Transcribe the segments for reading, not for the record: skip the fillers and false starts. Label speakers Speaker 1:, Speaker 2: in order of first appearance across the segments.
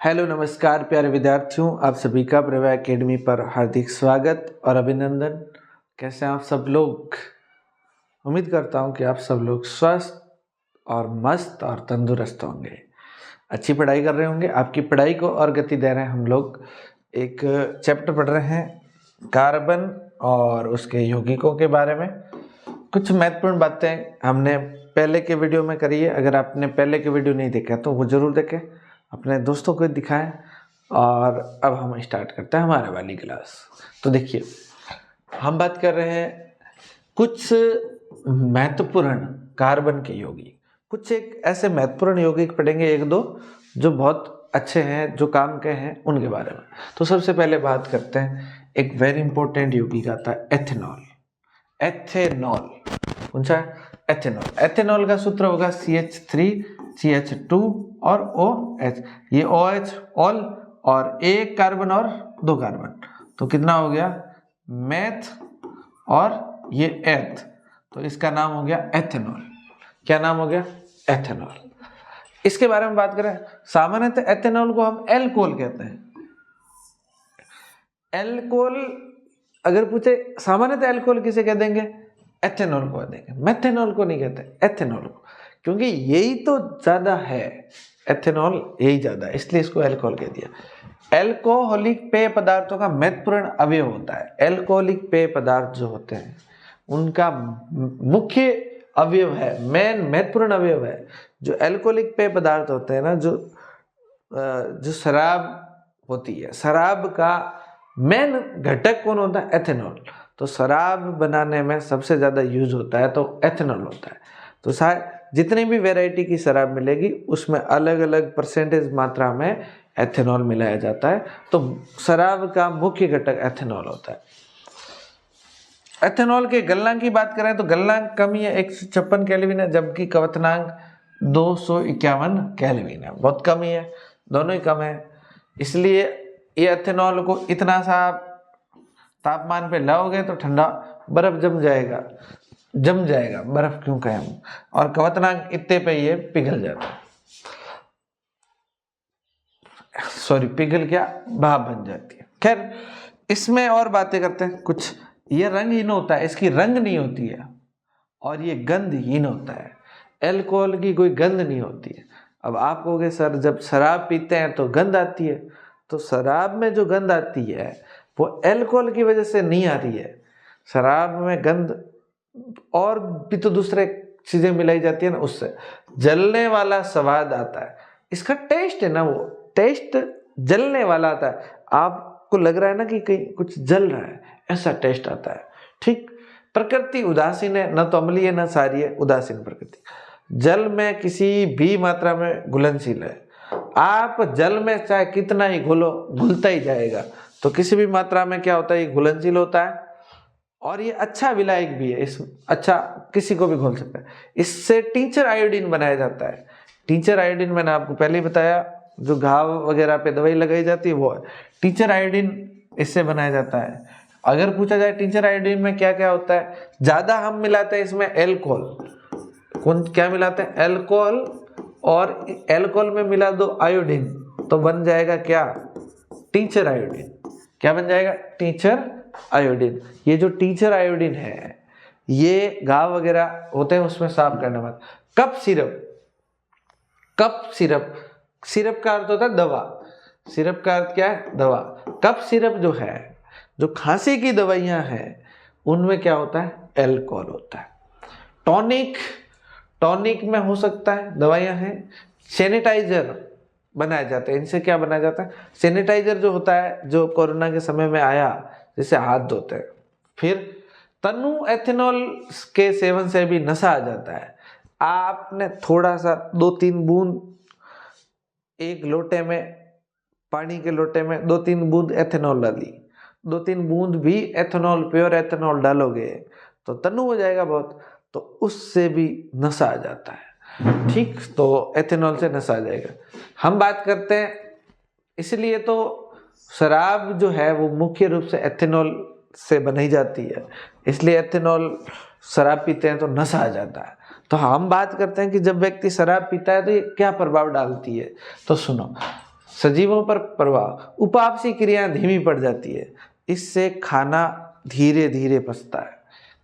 Speaker 1: Hello नमस्कार प्यारे विद्यार्थियों, आप सभी का प्रभा एकेडमी पर हार्दिक स्वागत और अभिनंदन। कैसे हैं आप सब लोग? उम्मीद करता हूं कि आप सब लोग स्वस्थ और मस्त और तंदुरुस्त होंगे, अच्छी पढ़ाई कर रहे होंगे। आपकी पढ़ाई को और गति दे रहे हैं हम लोग। एक चैप्टर पढ़ रहे हैं कार्बन और उसके यौगिकों के बारे में। कुछ महत्वपूर्ण बातें हमने पहले के वीडियो में करी है। अगर आपने पहले के वीडियो नहीं देखा तो वो ज़रूर देखें, अपने दोस्तों को दिखाएं। और अब हम स्टार्ट करते हैं हमारे वाली क्लास। तो देखिए, हम बात कर रहे हैं कुछ महत्वपूर्ण कार्बन के यौगिक। कुछ एक ऐसे महत्वपूर्ण यौगिक पढ़ेंगे, एक दो जो बहुत अच्छे हैं, जो काम के हैं, उनके बारे में। तो सबसे पहले बात करते हैं, एक वेरी इंपॉर्टेंट यौगिक आता है एथेनॉल। एथेनॉल कौन सा है? एथेनॉल। एथेनॉल का सूत्र होगा CH3 CH2 और OH। ये OH ऑल और एक कार्बन और दो कार्बन, तो कितना हो गया? मेथ और ये एथ, तो इसका नाम हो गया एथेनॉल। क्या नाम हो गया? एथेनॉल। इसके बारे में बात करें, सामान्यतः एथेनॉल को हम एल्कोहल कहते हैं। एल्कोहल अगर पूछे सामान्यतः एल्कोहल किसे कह देंगे? एथेनॉल को देंगे, मेथेनॉल को नहीं कहते, एथेनॉल को, क्योंकि यही तो ज्यादा है। एथेनॉल यही ज्यादा है, इसलिए इसको एल्कोहल कह दिया। एल्कोहलिक पेय पदार्थों का महत्वपूर्ण अवयव होता है। एल्कोहलिक पेय पदार्थ जो होते हैं उनका मुख्य अवयव है, मेन महत्वपूर्ण अवयव है। जो एल्कोहलिक पेय पदार्थ होते हैं ना, जो शराब होती है, शराब का मेन घटक कौन होता है? एथेनॉल। तो शराब बनाने में सबसे ज़्यादा यूज होता है तो एथेनॉल होता है। तो शायद जितनी भी वैरायटी की शराब मिलेगी उसमें अलग अलग परसेंटेज मात्रा में एथेनॉल मिलाया जाता है। तो शराब का मुख्य घटक एथेनॉल होता है। एथेनॉल के गलनांक की बात करें तो गलनांक कम ही है, 156 केल्विन है, जबकि क्वथनांक 251 केल्विन है। बहुत कम ही है, दोनों ही कम है। इसलिए ये एथेनॉल को इतना सा तापमान पे लाओगे तो ठंडा बर्फ जम जाएगा। बर्फ क्यों कहें हम, और क्वथनांक इतने पे ये पिघल जाता है। सॉरी, पिघल क्या, भाप बन जाती है। खैर, इसमें और बातें करते हैं कुछ। ये रंगहीन होता है, इसकी रंग नहीं होती है, और ये गंधहीन होता है। एल्कोहल की कोई गंध नहीं होती है। अब आप कहोगे सर, जब शराब पीते हैं तो गंध आती है, तो शराब में जो गंध आती है वो एल्कोहल की वजह से नहीं आ रही है। शराब में गंध और भी तो दूसरे चीजें मिलाई जाती है ना, उससे जलने वाला स्वाद आता है। इसका टेस्ट है ना, वो टेस्ट जलने वाला आता है। आपको लग रहा है ना कि कहीं कुछ जल रहा है, ऐसा टेस्ट आता है। ठीक, प्रकृति उदासीन है, न तो अम्लीय न क्षारीय, उदासीन प्रकृति। जल में किसी भी मात्रा में घुलनशील है। आप जल में चाहे कितना ही घोलो, घुलता ही जाएगा। तो किसी भी मात्रा में क्या होता है, ये घुलनशील होता है, और ये अच्छा विलायक भी है। इस अच्छा किसी को भी घोल सकता है। इससे टीचर आयोडीन बनाया जाता है। टीचर आयोडीन मैंने आपको पहले ही बताया, जो घाव वगैरह पे दवाई लगाई जाती है वो है टीचर आयोडीन, इससे बनाया जाता है। अगर पूछा जाए टीचर आयोडीन में क्या क्या होता है, ज्यादा हम मिलाते हैं इसमें एल्कोहल। कौन क्या मिलाते हैं? एल्कोहल, और एल्कोहल में मिला दो आयोडीन तो बन जाएगा क्या? Teacher iodine. क्या बन जाएगा? Teacher iodine. ये जो टीचर आयोडीन है, ये घाव वगैरह होते हैं उसमें साफ करने में। Cough syrup, cough syrup, syrup का अर्थ होता है दवा। सिरप का अर्थ क्या है? दवा। कफ सिरप जो है, जो खांसी की दवाइयां हैं, उनमें क्या होता है? एल्कोहल होता है। टॉनिक, टॉनिक में हो सकता है दवाइयां हैं। सैनिटाइजर बनाए जाते हैं, इनसे क्या बनाया जाता है? सैनिटाइजर जो होता है, जो कोरोना के समय में आया, जिससे हाथ धोते हैं। फिर तनु एथेनॉल के सेवन से भी नशा आ जाता है। आपने थोड़ा सा 2-3 बूंद, एक लोटे में, पानी के लोटे में 2-3 बूंद एथेनॉल डाली, 2-3 बूंद भी एथेनॉल, प्योर एथेनॉल डालोगे तो तनु हो जाएगा बहुत, तो उससे भी नशा आ जाता है। ठीक, तो एथेनॉल से नशा आ जाएगा। हम बात करते हैं, इसलिए तो शराब जो है वो मुख्य रूप से एथेनॉल से बनाई जाती है, इसलिए एथेनॉल शराब पीते हैं तो नशा आ जाता है। तो हम बात करते हैं कि जब व्यक्ति शराब पीता है तो ये क्या प्रभाव डालती है। तो सुनो, सजीवों पर प्रभाव, उपापचय क्रिया धीमी पड़ जाती है, इससे खाना धीरे धीरे पचता है,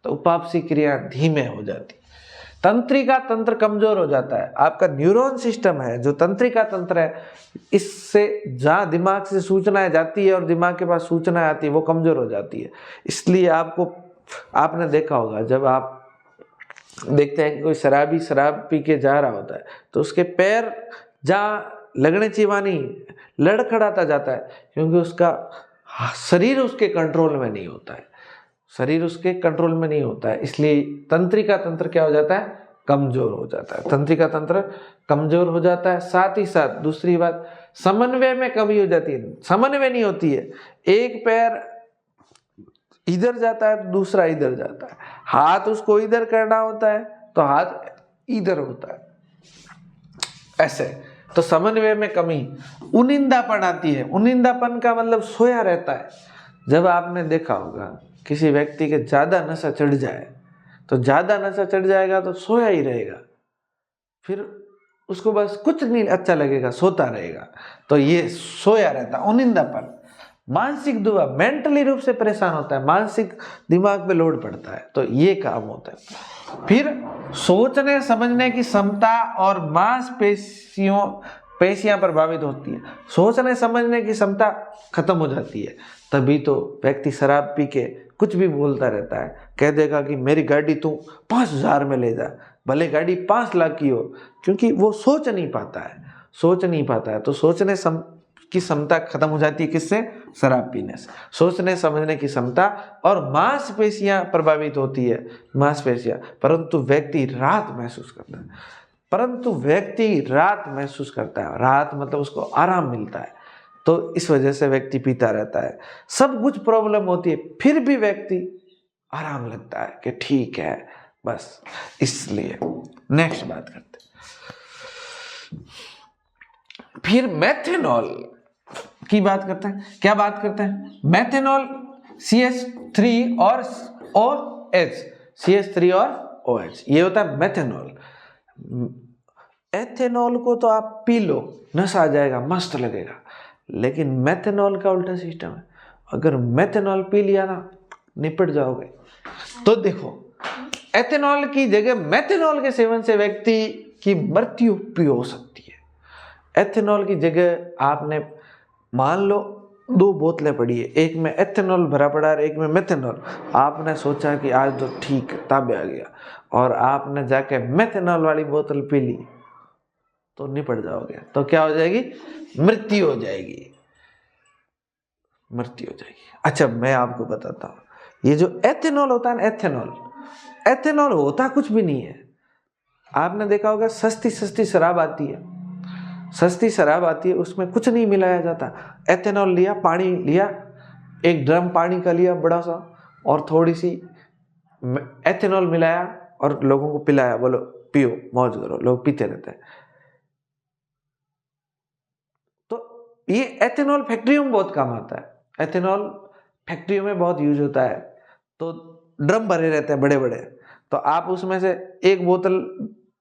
Speaker 1: तो उपापचय क्रिया धीमे हो जाती है। तंत्रिका तंत्र कमजोर हो जाता है, आपका न्यूरॉन सिस्टम है जो तंत्रिका तंत्र है, इससे जहाँ दिमाग से सूचनाएं जाती है और दिमाग के पास सूचनाएं आती है वो कमजोर हो जाती है। इसलिए आपने देखा होगा जब आप देखते हैं कि कोई शराबी शराब पी के जा रहा होता है तो उसके पैर जहाँ लगने चाहिए वहाँ नहीं, लड़खड़ाता जाता है, क्योंकि उसका शरीर उसके कंट्रोल में नहीं होता है, शरीर उसके कंट्रोल में नहीं होता है। इसलिए तंत्रिका तंत्र क्या हो जाता है, कमजोर हो जाता है, तंत्रिका तंत्र कमजोर हो जाता है। साथ ही साथ दूसरी बात, समन्वय में कमी हो जाती है, समन्वय नहीं होती है, एक पैर इधर जाता है तो दूसरा इधर जाता है, हाथ उसको इधर करना होता है तो हाथ इधर होता है, ऐसे। तो समन्वय में कमी, उनिंदापन आती है, उनिंदापन का मतलब सोया रहता है। जब आपने देखा होगा किसी व्यक्ति के ज्यादा नशा चढ़ जाए, तो ज्यादा नशा चढ़ जाएगा तो सोया ही रहेगा, फिर उसको बस कुछ नहीं अच्छा लगेगा, सोता रहेगा, तो ये सोया रहता, उनिंदापन। मानसिक दुआ, मेंटली रूप से परेशान होता है, मानसिक दिमाग पे लोड पड़ता है, तो ये काम होता है। फिर सोचने समझने की क्षमता और पेशियां प्रभावित होती है, सोचने समझने की क्षमता खत्म हो जाती है। तभी तो व्यक्ति शराब पी के कुछ भी बोलता रहता है, कह देगा कि मेरी गाड़ी तू 5,000 में ले जा, भले गाड़ी 5 लाख की हो, क्योंकि वो सोच नहीं पाता है, तो सोचने की क्षमता खत्म हो जाती है, किससे, शराब पीने से। सोचने समझने की क्षमता और मांसपेशियां प्रभावित होती है, मांसपेशियां, परंतु व्यक्ति राहत महसूस करता है, राहत मतलब उसको आराम मिलता है, तो इस वजह से व्यक्ति पीता रहता है। सब कुछ प्रॉब्लम होती है फिर भी व्यक्ति आराम लगता है कि ठीक है बस, इसलिए। नेक्स्ट बात करते हैं, फिर मेथेनॉल की बात करते हैं। क्या बात करते हैं, मेथेनॉल CH3 और OH, CH3 और OH, ये होता है मेथेनॉल। एथेनॉल को तो आप पी लो, नशा आ जाएगा, मस्त लगेगा, लेकिन मेथेनॉल का उल्टा सिस्टम है, अगर मेथेनॉल पी लिया ना निपट जाओगे। तो देखो, एथेनॉल की जगह मेथेनॉल के सेवन से व्यक्ति की मृत्यु भी हो सकती है। एथेनॉल की जगह आपने मान लो 2 बोतलें पड़ी है, एक में एथेनॉल भरा पड़ा है, एक में मेथेनॉल, आपने सोचा कि आज तो ठीक ताबे आ गया, और आपने जाके मेथेनॉल वाली बोतल पी ली तो निपट जाओगे। तो क्या हो जाएगी, मृत्यु हो जाएगी। अच्छा, मैं आपको बताता हूँ, ये जो एथेनॉल होता है ना, एथेनॉल होता कुछ भी नहीं है। आपने देखा होगा सस्ती शराब आती है, उसमें कुछ नहीं मिलाया जाता। एथेनॉल लिया, पानी लिया, एक ड्रम पानी का लिया बड़ा सा, और थोड़ी सी एथेनॉल मिलाया और लोगों को पिलाया, बोलो पियो मौज करो, लोग पीते रहते हैं। तो ये एथेनॉल फैक्ट्रियों में बहुत काम आता है, एथेनॉल फैक्ट्रियों में बहुत यूज होता है। तो ड्रम भरे रहते हैं बड़े बड़े, तो आप उसमें से एक बोतल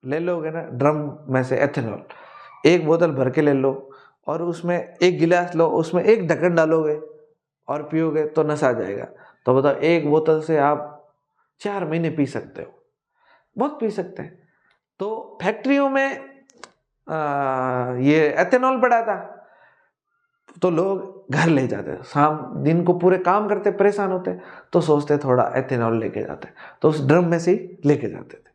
Speaker 1: ले लोगे ना, ड्रम में से एथेनॉल एक बोतल भर के ले लो, और उसमें एक गिलास लो, उसमें एक ढक्कन डालोगे और पियोगे तो नशा आ जाएगा। तो बताओ, एक बोतल से आप 4 महीने पी सकते हो, बहुत पी सकते हैं। तो फैक्ट्रियों में ये एथेनॉल पड़ा था, तो लोग घर ले जाते, शाम दिन को पूरे काम करते परेशान होते, तो सोचते थोड़ा एथेनॉल लेके जाते, तो उस ड्रम में से लेके जाते थे।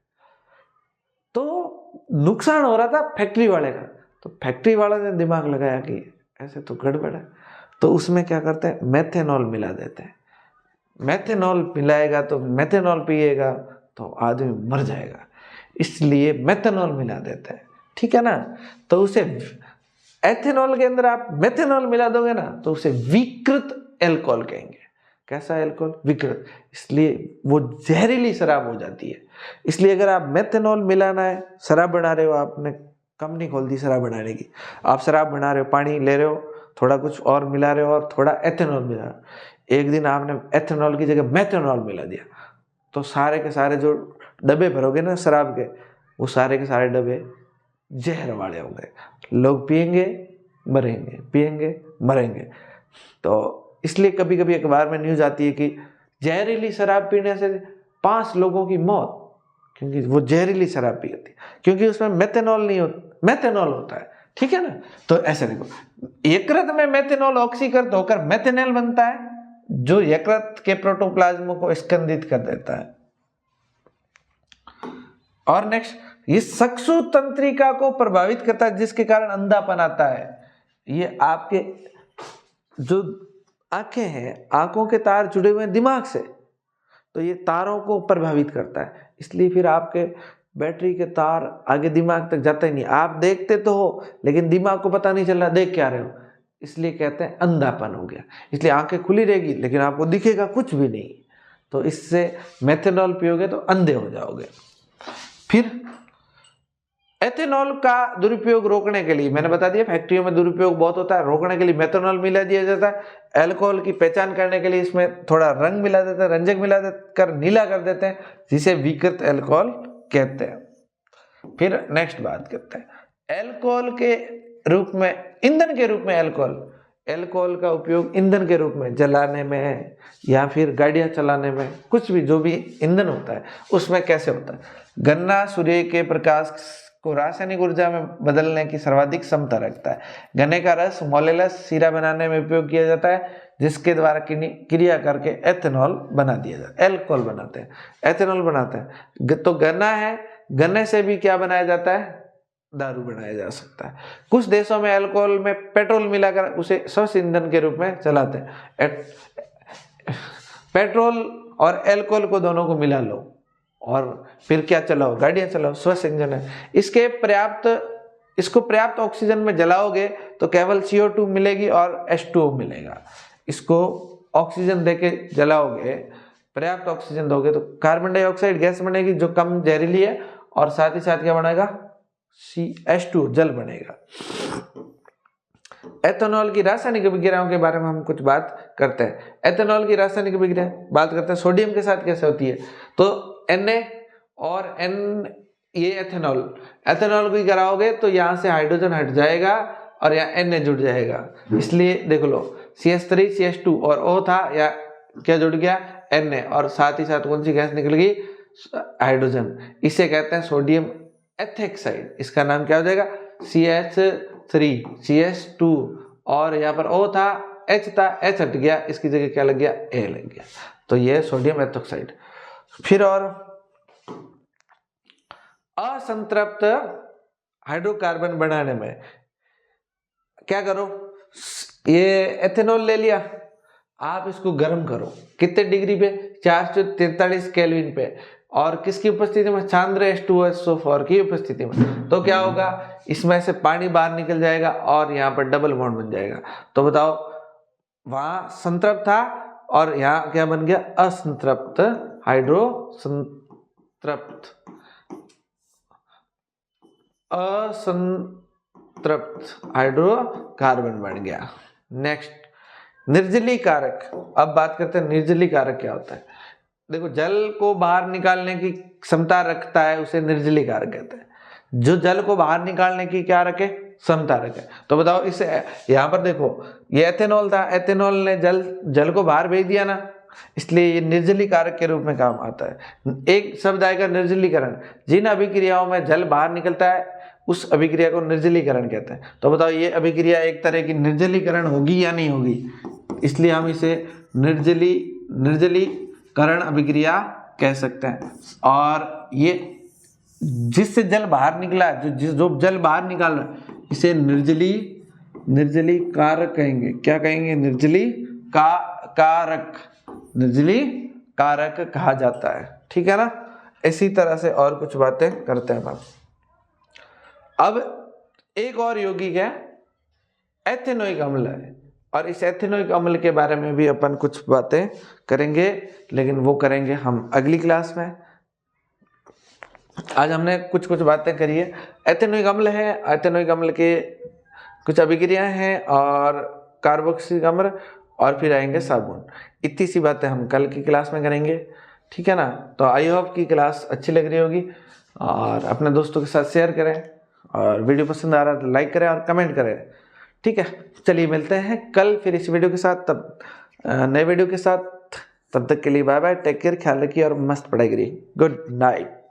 Speaker 1: तो नुकसान हो रहा था फैक्ट्री वाले का, तो फैक्ट्री वाले ने दिमाग लगाया कि ऐसे तो गड़बड़ है, तो उसमें क्या करते हैं, मेथेनॉल मिला देते हैं। मेथेनॉल मिलाएगा तो मेथेनॉल पिएगा तो आदमी मर जाएगा, इसलिए मेथेनॉल मिला देते हैं, ठीक है ना। तो उसे एथेनॉल के अंदर आप मेथेनॉल मिला दोगे ना, तो उसे विकृत एल्कोहल कहेंगे। कैसा एल्कोहल, विकृत, इसलिए वो जहरीली शराब हो जाती है। इसलिए अगर आप मेथेनॉल मिलाना है, शराब बना रहे हो, आपने कंपनी खोल दी शराब बनाने की, आप शराब बना रहे हो, पानी ले रहे हो, थोड़ा कुछ और मिला रहे हो और थोड़ा एथेनॉल मिला रहे हो, एक दिन आपने एथेनॉल की जगह मेथेनॉल मिला दिया, तो सारे के सारे जो डब्बे भरोगे ना शराब के, वो सारे के सारे डब्बे जहर वाले होंगे, लोग पिएंगे मरेंगे, पिएंगे मरेंगे। तो इसलिए कभी कभी अखबार में न्यूज आती है कि जहरीली शराब पीने से 5 लोगों की मौत, क्योंकि वो जहरीली शराब पी होती है, क्योंकि उसमें मेथेनॉल नहीं होता, मेथेनॉल होता है, ठीक है ना। तो ऐसे देखो, यकृत में मेथेनॉल ऑक्सीकृत होकर मेथेनॉल बनता है, जो यकृत के प्रोटोप्लाज्म को स्कंदित कर देता है। और नेक्स्ट, ये चक्षु तंत्रिका को प्रभावित करता है, जिसके कारण अंधापन आता है। ये आपके जो आंखें हैं, आंखों के तार जुड़े हुए हैं दिमाग से, तो ये तारों को प्रभावित करता है, इसलिए फिर आपके बैटरी के तार आगे दिमाग तक जाते ही नहीं। आप देखते तो हो लेकिन दिमाग को पता नहीं चल रहा देख क्या रहे हो, इसलिए कहते हैं अंधापन हो गया। इसलिए आंखें खुली रहेगी लेकिन आपको दिखेगा कुछ भी नहीं। तो इससे मेथेनॉल पियोगे तो अंधे हो जाओगे। फिर एथेनॉल का दुरुपयोग रोकने के लिए, मैंने बता दिया फैक्ट्रियों में दुरुपयोग बहुत होता है, रोकने के लिए मेथेनॉल मिला दिया जाता है। अल्कोहल की पहचान करने के लिए इसमें थोड़ा रंग मिला देते हैं, रंजक मिला कर नीला कर देते हैं, जिसे विकृत अल्कोहल कहते हैं। फिर नेक्स्ट बात करते हैं अल्कोहल के रूप में, ईंधन के रूप में अल्कोहल का उपयोग ईंधन के रूप में जलाने में या फिर गाड़ियां चलाने में, कुछ भी जो भी ईंधन होता है उसमें कैसे होता है। गन्ना सूर्य के प्रकाश को रासायनिक ऊर्जा में बदलने की सर्वाधिक क्षमता रखता है। गन्ने का रस मोलेलस शीरा बनाने में उपयोग किया जाता है, जिसके द्वारा क्रिया करके एथेनॉल बना दिया जाता है, अल्कोहल बनाते हैं, एथेनॉल बनाते हैं। तो गन्ना है, गन्ने से भी क्या बनाया जाता है, दारू बनाया जा सकता है। कुछ देशों में अल्कोहल में पेट्रोल मिलाकर उसे स्वच्छ ईंधन के रूप में चलाते हैं। पेट्रोल और अल्कोहल को दोनों को मिला लो और फिर क्या चलाओ, गाड़ियां चलाओ, स्वच्छ इंजन है। इसको पर्याप्त ऑक्सीजन में जलाओगे तो केवल CO2 मिलेगी और H2O मिलेगा। इसको ऑक्सीजन देके जलाओगे, पर्याप्त ऑक्सीजन दोगे तो कार्बन डाइऑक्साइड गैस बनेगी जो कम जहरीली है, और साथ ही साथ क्या बनेगा, H2O जल बनेगा। एथेनॉल की रासायनिक अभिक्रियाओं के बारे में हम कुछ बात करते हैं। एथेनॉल की रासायनिक अभिक्रिया बात करते हैं, सोडियम के साथ कैसे होती है। तो Na और N, ये एथेनॉल को कराओगे तो यहाँ से हाइड्रोजन हट जाएगा और यहाँ Na जुड़ जाएगा। इसलिए देख लो CH3 CH2 और O था, या क्या जुड़ गया, Na, और साथ ही साथ कौन सी गैस निकल गई, हाइड्रोजन। इसे कहते हैं सोडियम एथेक्साइड। इसका नाम क्या हो जाएगा, CH3 CH2, और यहाँ पर O था, H था, H हट गया, इसकी जगह क्या लग गया, A लग गया। तो ये सोडियम एथोक्साइड। फिर और असंतृप्त हाइड्रोकार्बन बनाने में क्या करो, ये एथेनॉल ले लिया, आप इसको गर्म करो, कितने डिग्री पे, 443 केल्विन पे, और किसकी उपस्थिति में, सांद्र H2SO4 की उपस्थिति में। तो क्या होगा, इसमें से पानी बाहर निकल जाएगा और यहाँ पर डबल बॉन्ड बन जाएगा। तो बताओ, वहां संतृप्त था और यहाँ क्या बन गया, असंतृप्त हाइड्रोकार्बन बन गया। नेक्स्ट, निर्जली कारक। अब बात करते हैं निर्जली कारक क्या होता है। देखो, जल को बाहर निकालने की क्षमता रखता है, उसे निर्जली कारक कहते हैं। जो जल को बाहर निकालने की क्या रखे, क्षमता रखे। तो बताओ, इसे यहाँ पर देखो, ये एथेनॉल था, एथेनॉल ने जल को बाहर भेज दिया ना, इसलिए ये निर्जली कारक के रूप में काम आता है। एक शब्द आएगा निर्जलीकरण। जिन अभिक्रियाओं में जल बाहर निकलता है उस अभिक्रिया को निर्जलीकरण कहते हैं। तो बताओ, ये अभिक्रिया एक तरह की निर्जलीकरण होगी या नहीं होगी, इसलिए हम इसे निर्जलीकरण अभिक्रिया कह सकते हैं। और ये जिससे जल बाहर निकला है, जो जल बाहर निकाल रहा है, इसे निर्जली कारक कहेंगे। क्या कहेंगे, निर्जली कारक कहा जाता है, ठीक है ना। इसी तरह से और कुछ बातें करते हैं हम। अब एक और यौगिक है एथेनोइक अम्ल है, और इस एथेनोइक अम्ल के बारे में भी अपन कुछ बातें करेंगे, लेकिन वो करेंगे हम अगली क्लास में। आज हमने कुछ बातें करी है। एथेनोइक अम्ल है, एथेनोइक अम्ल के कुछ अभिक्रियाएं हैं, और कार्बोक्सिलिक अम्ल, और फिर आएंगे साबुन। इतनी सी बातें हम कल की क्लास में करेंगे, ठीक है ना। तो आई होप की क्लास अच्छी लग रही होगी, और अपने दोस्तों के साथ शेयर करें, और वीडियो पसंद आ रहा है तो लाइक करें और कमेंट करें, ठीक है, चलिए मिलते हैं कल फिर इस वीडियो के साथ, तब नए वीडियो के साथ। तब तक के लिए बाय बाय, टेक केयर, ख्याल रखिए और मस्त पढ़ाई करिए। Good night.